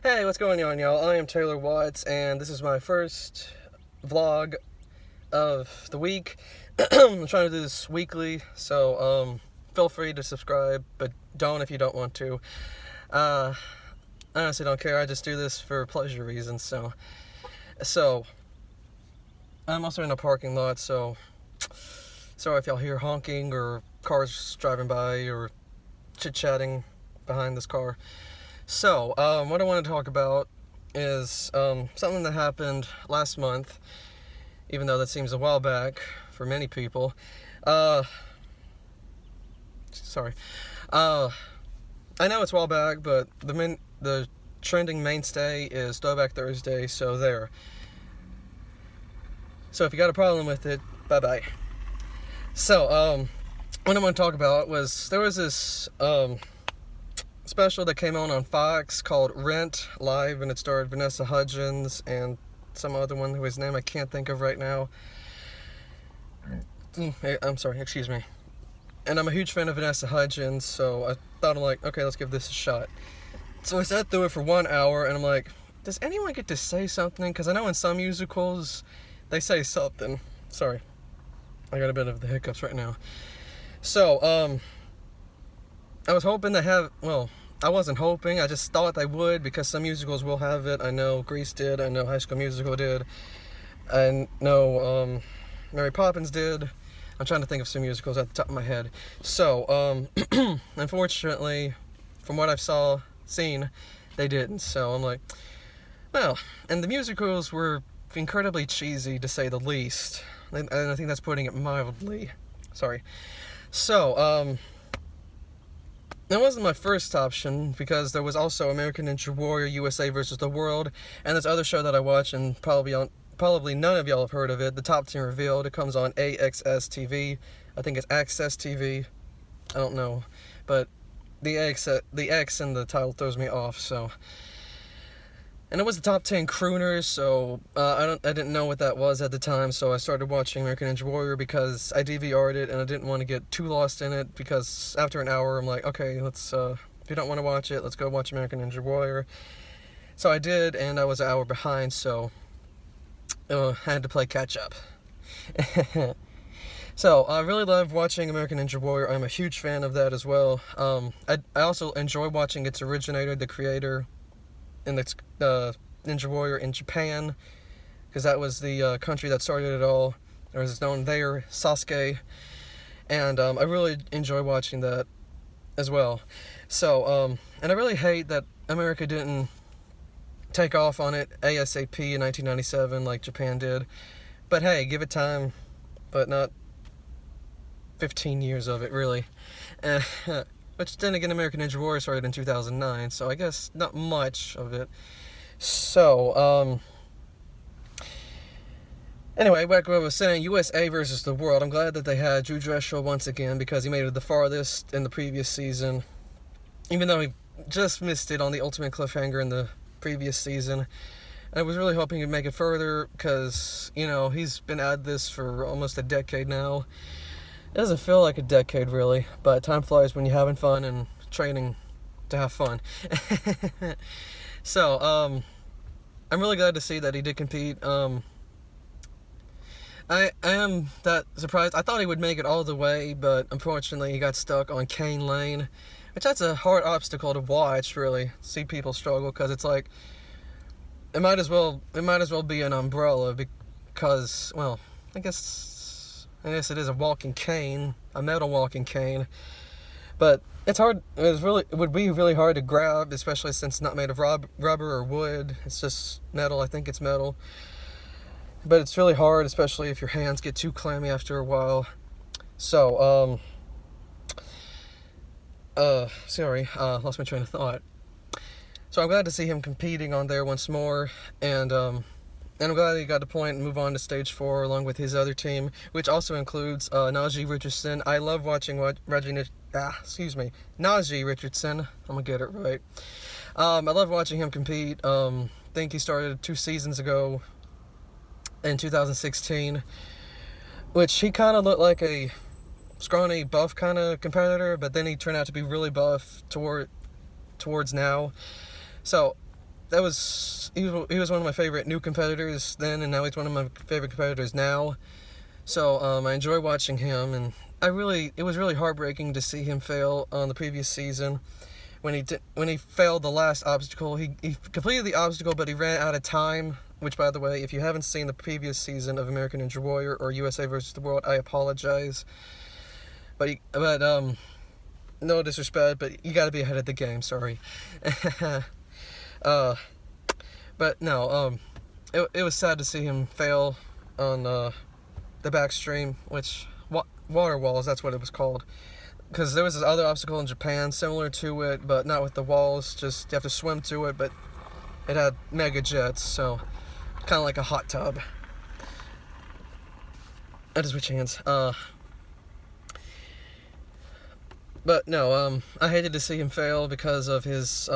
Hey, what's going on, y'all? I am Taylor Watts, and this is my first vlog of the week. I'm trying to do this weekly, so feel free to subscribe, but don't if you don't want to. I honestly don't care. I just do this for pleasure reasons. So I'm also in a parking lot, so sorry if y'all hear honking or cars driving by or chit-chatting behind this car. So, what I want to talk about is something that happened last month, even though that seems a while back for many people. Sorry. I know it's a while back, but the trending mainstay is Throwback Thursday, so there. So if you got a problem with it, bye-bye. So, what I want to talk about was, there was this special that came on Fox called Rent Live, and it starred Vanessa Hudgens and some other one whose name I can't think of right now. I'm sorry, excuse me. And I'm a huge fan of Vanessa Hudgens, so I thought, okay, let's give this a shot. So I sat through it for 1 hour, and I'm like, does anyone get to say something? Because I know in some musicals, they say something. Sorry, I got a bit of the hiccups right now. So, I was hoping to have, I wasn't hoping, I just thought they would, because some musicals will have it. I know Grease did, I know High School Musical did, I know Mary Poppins did. I'm trying to think of some musicals at the top of my head. So, unfortunately, from what I've seen, they didn't. So I'm like, well, and the musicals were incredibly cheesy, to say the least. And I think that's putting it mildly. Sorry. So, that wasn't my first option, because there was also American Ninja Warrior USA vs. the World, and this other show that I watch, and probably none of y'all have heard of it, The Top 10 Revealed. It comes on AXS TV. I think it's Access TV. I don't know, but the X in the title throws me off. So, and it was the top 10 crooners. So I didn't know what that was at the time. So I started watching American Ninja Warrior because I DVR'd it, and I didn't want to get too lost in it. Because after an hour, I'm like, okay, let's. If you don't want to watch it, let's go watch American Ninja Warrior. So I did, and I was an hour behind. So I had to play catch up. So I really love watching American Ninja Warrior. I'm a huge fan of that as well. I also enjoy watching its originator, the creator, in the Ninja Warrior in Japan, because that was the country that started it all. Or as it's known there, Sasuke. And I really enjoy watching that as well. So, and I really hate that America didn't take off on it ASAP in 1997 like Japan did. But hey, give it time, but not 15 years of it, really. Which then again, American Ninja Warrior started in 2009, so I guess not much of it. So, anyway, like what I was saying, USA versus the World. I'm glad that they had Drew Dressel once again, because he made it the farthest in the previous season, even though he just missed it on the ultimate cliffhanger in the previous season. And I was really hoping he'd make it further, because, you know, he's been at this for almost a decade now. It doesn't feel like a decade, really, but time flies when you're having fun and training to have fun. So, I'm really glad to see that he did compete. I am that surprised. I thought he would make it all the way, but unfortunately he got stuck on Cane Lane, which that's a hard obstacle to watch, really. See people struggle, because it's like, it might as well be an umbrella, because, well, I guess it is a walking cane, a metal walking cane, but it's hard. It would be really hard to grab, especially since it's not made of rubber or wood. It's just metal. I think it's metal, but it's really hard, especially if your hands get too clammy after a while. So, sorry, lost my train of thought. So I'm glad to see him competing on there once more, and I'm glad he got to point and move on to stage 4 along with his other team, which also includes Najee Richardson. I love watching Najee Richardson. I'm gonna get it right. I love watching him compete. I think he started 2 seasons ago in 2016, which he kind of looked like a scrawny, buff kind of competitor, but then he turned out to be really buff towards now. So he was one of my favorite new competitors then, and now he's one of my favorite competitors now. So I enjoy watching him, and it was really heartbreaking to see him fail on the previous season. When he failed the last obstacle, he completed the obstacle, but he ran out of time. Which, by the way, if you haven't seen the previous season of American Ninja Warrior or USA versus the World, I apologize. But no disrespect, but you got to be ahead of the game. Sorry. But no, it was sad to see him fail on the backstream, which water walls. That's what it was called. Because there was this other obstacle in Japan similar to it, but not with the walls. Just you have to swim to it, but it had mega jets, so kind of like a hot tub. I just switch hands. But no, I hated to see him fail because of his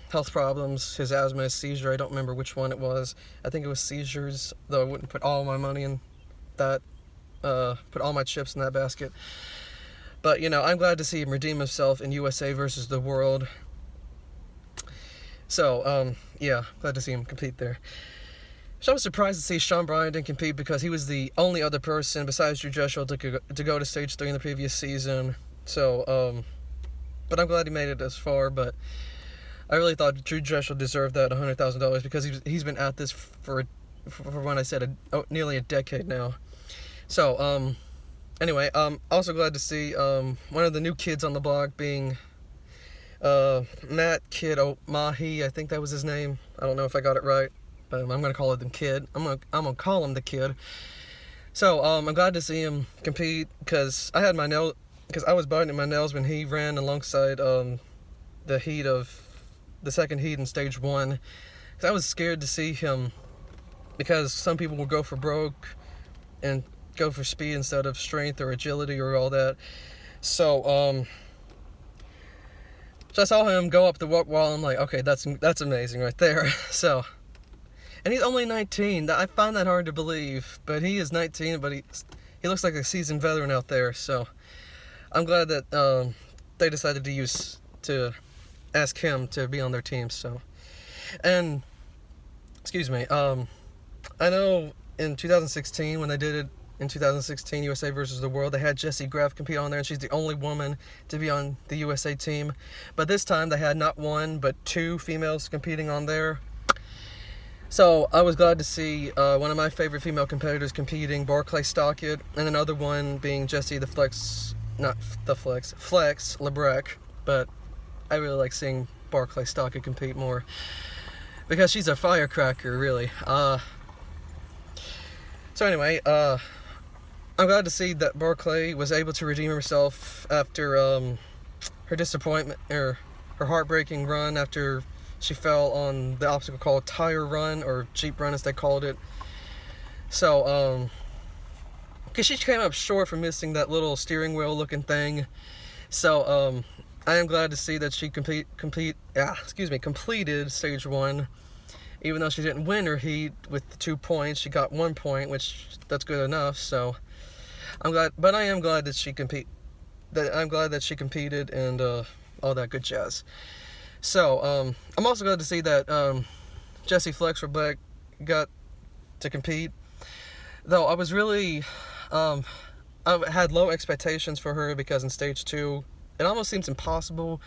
health problems, his asthma, his seizure. I don't remember which one it was. I think it was seizures, though I wouldn't put all my money in that, put all my chips in that basket. But, I'm glad to see him redeem himself in USA versus the World. So, yeah, glad to see him compete there. So I was surprised to see Sean Bryan didn't compete because he was the only other person besides Drew Dressel to go to stage 3 in the previous season. So, but I'm glad he made it this far. But I really thought Drew Dressel deserved that $100,000 because he's been at this for when I said nearly a decade now. So, anyway, also glad to see one of the new kids on the block being Matt Kid O'Mahi. I think that was his name. I don't know if I got it right, but I'm gonna call him Kid. I'm gonna call him the Kid. So I'm glad to see him compete because I was biting my nails when he ran alongside the second heat in stage 1. Because I was scared to see him because some people will go for broke and go for speed instead of strength or agility or all that. So I saw him go up the warp wall. I'm like, okay, that's amazing right there. So, and he's only 19. I found that hard to believe, but he is 19. But he looks like a seasoned veteran out there. So I'm glad that they decided to ask him to be on their team. So, and excuse me, I know in 2016 when they did it. In 2016, USA versus the World, they had Jessie Graff compete on there, and she's the only woman to be on the USA team. But this time, they had not one, but 2 females competing on there. So I was glad to see one of my favorite female competitors competing, Barclay Stockett, and another one being Jessie Flex Labreck. But I really like seeing Barclay Stockett compete more because she's a firecracker, really. So anyway, I'm glad to see that Barclay was able to redeem herself after her disappointment, or her heartbreaking run after she fell on the obstacle called Tire Run, or Jeep Run as they called it. So, because she came up short for missing that little steering wheel looking thing. So, I am glad to see that she completed stage 1. Even though she didn't win her heat with the 2 points, she got 1 point, which that's good enough. So I'm glad, but I am glad that she competed and all that good jazz. So I'm also glad to see that Jessie Flex Labreck got to compete. Though I was really, I had low expectations for her because in stage 2, it almost seems impossible.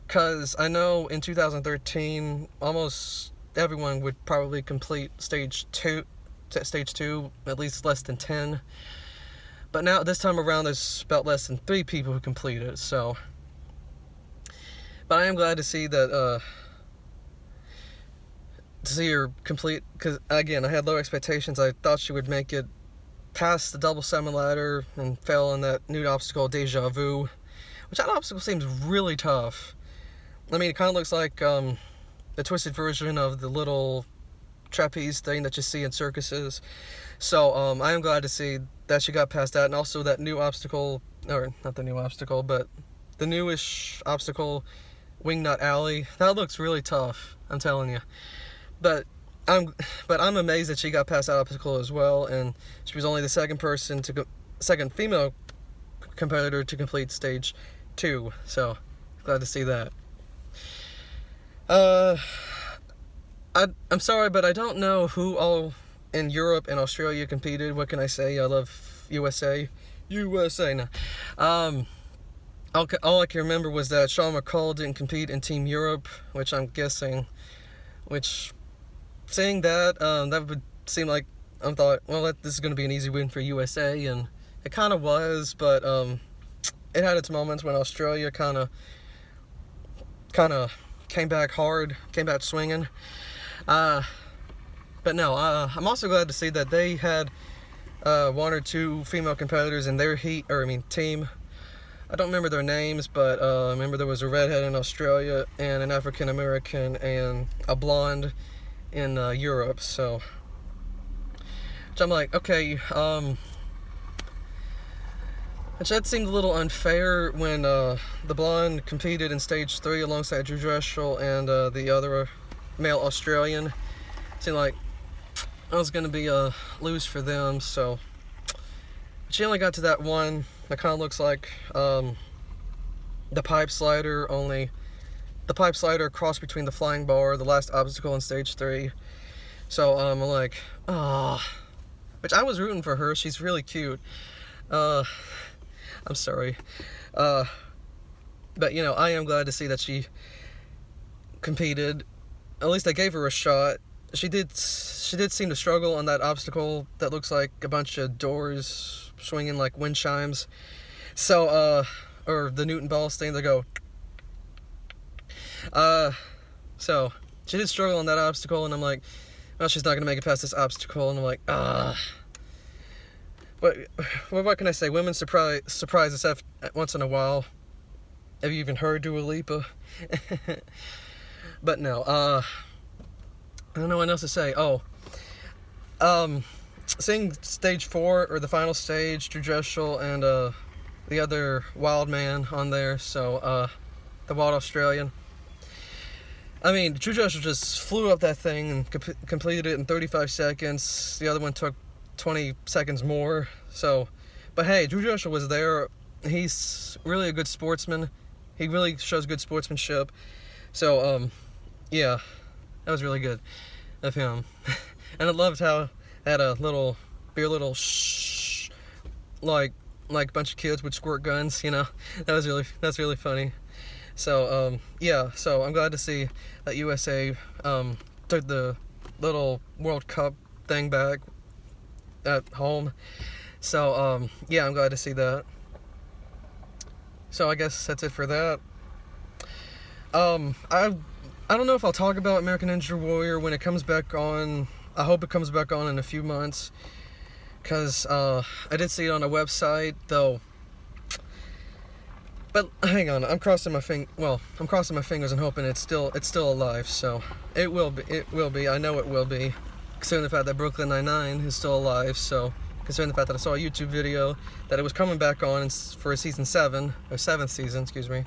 Because I know in 2013, almost everyone would probably complete stage 2, at least less than 10. But now, this time around, there's about less than 3 people who complete it, so. But I am glad to see that, to see her complete, because, again, I had low expectations. I thought she would make it past the double semi-ladder and fell on that new obstacle, Deja Vu, which that obstacle seems really tough. I mean, it kind of looks like, the twisted version of the little trapeze thing that you see in circuses. So I am glad to see that she got past that, and also that new obstacle, or not the new obstacle, but the newish obstacle, Wingnut Alley. That looks really tough, I'm telling you. But I'm amazed that she got past that obstacle as well, and she was only the second female competitor to complete stage 2. So glad to see that. I'm sorry, but I don't know who all in Europe and Australia competed. What can I say? I love USA. USA, no. All I can remember was that Sean McCall didn't compete in Team Europe, which I'm guessing, which, saying that, that would seem like, I thought, well, this is going to be an easy win for USA, and it kind of was, but it had its moments when Australia kind of came back hard, came back swinging. But no, I'm also glad to see that they had one or two female competitors in their team. I don't remember their names, but I remember there was a redhead in Australia and an African American and a blonde in Europe. So, which I'm like, okay, which that seemed a little unfair when the blonde competed in stage 3 alongside Drew Dressel and the other male Australian. Seemed like I was going to be a lose for them, so. But she only got to that one that kind of looks like the pipe slider, only the pipe slider crossed between the flying bar, the last obstacle in stage 3. So I'm like, which I was rooting for her. She's really cute. I'm sorry. But you know, I am glad to see that she competed. At least I gave her a shot. She did seem to struggle on that obstacle that looks like a bunch of doors swinging like wind chimes. So, or the Newton balls thing that go. So she did struggle on that obstacle, and I'm like, well, she's not gonna make it past this obstacle, and I'm like, But what can I say? Women surprise us once in a while. Have you even heard Dua Lipa? But no, I don't know what else to say. Seeing stage 4 or the final stage, Drew Dressel and the other wild man on there. So the wild Australian. I mean, Drew Dressel just flew up that thing and completed it in 35 seconds. The other one took 20 seconds more. So, but hey, Drew Dressel was there. He's really a good sportsman. He really shows good sportsmanship. So, yeah, that was really good of him. And I loved how had a little shh, like a bunch of kids would squirt guns, you know. That's really funny. So yeah, so I'm glad to see that USA took the little World Cup thing back at home. So yeah, I'm glad to see that. So I guess that's it for that. I don't know if I'll talk about American Ninja Warrior when it comes back on. I hope it comes back on in a few months, because I did see it on a website, though. But hang on, I'm crossing my fingers and hoping it's still alive. So it will be. I know it will be, considering the fact that Brooklyn Nine-Nine is still alive. So considering the fact that I saw a YouTube video that it was coming back on for a season 7, or 7th season, excuse me.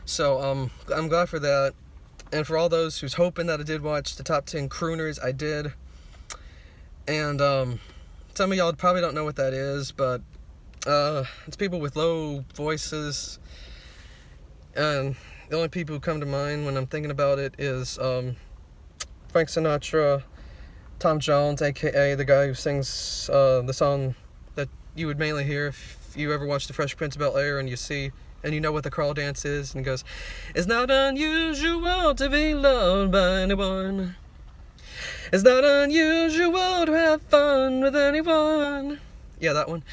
So I'm glad for that. And for all those who's hoping that I did watch the top 10 crooners, I did. And some of y'all probably don't know what that is, but it's people with low voices. And the only people who come to mind when I'm thinking about it is Frank Sinatra, Tom Jones, aka the guy who sings the song that you would mainly hear if you ever watch The Fresh Prince of Bel-Air and you know what the crawl dance is, and he goes, "It's not unusual to be loved by anyone. It's not unusual to have fun with anyone." Yeah, that one.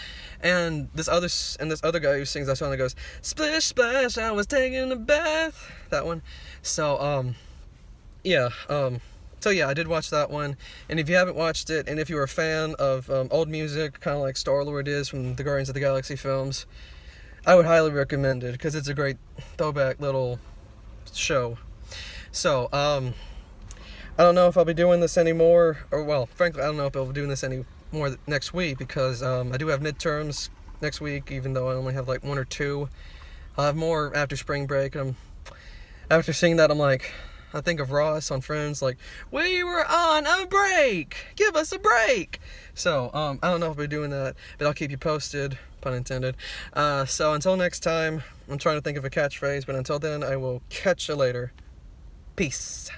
And this other guy who sings that song that goes, "Splish splash, I was taking a bath." That one. So yeah, so yeah, I did watch that one. And if you haven't watched it, and if you're a fan of old music, kind of like Star-Lord is from the Guardians of the Galaxy films, I would highly recommend it, because it's a great throwback little show. So, I don't know if I'll be doing this anymore, or, well, frankly, I don't know if I'll be doing this any more next week, because I do have midterms next week, even though I only have like 1 or 2. I'll have more after spring break. After seeing that, I'm like, I think of Ross on Friends, like, "We were on a break! Give us a break!" So, I don't know if I'll be doing that, but I'll keep you posted, pun intended. So until next time, I'm trying to think of a catchphrase, but until then, I will catch you later. Peace.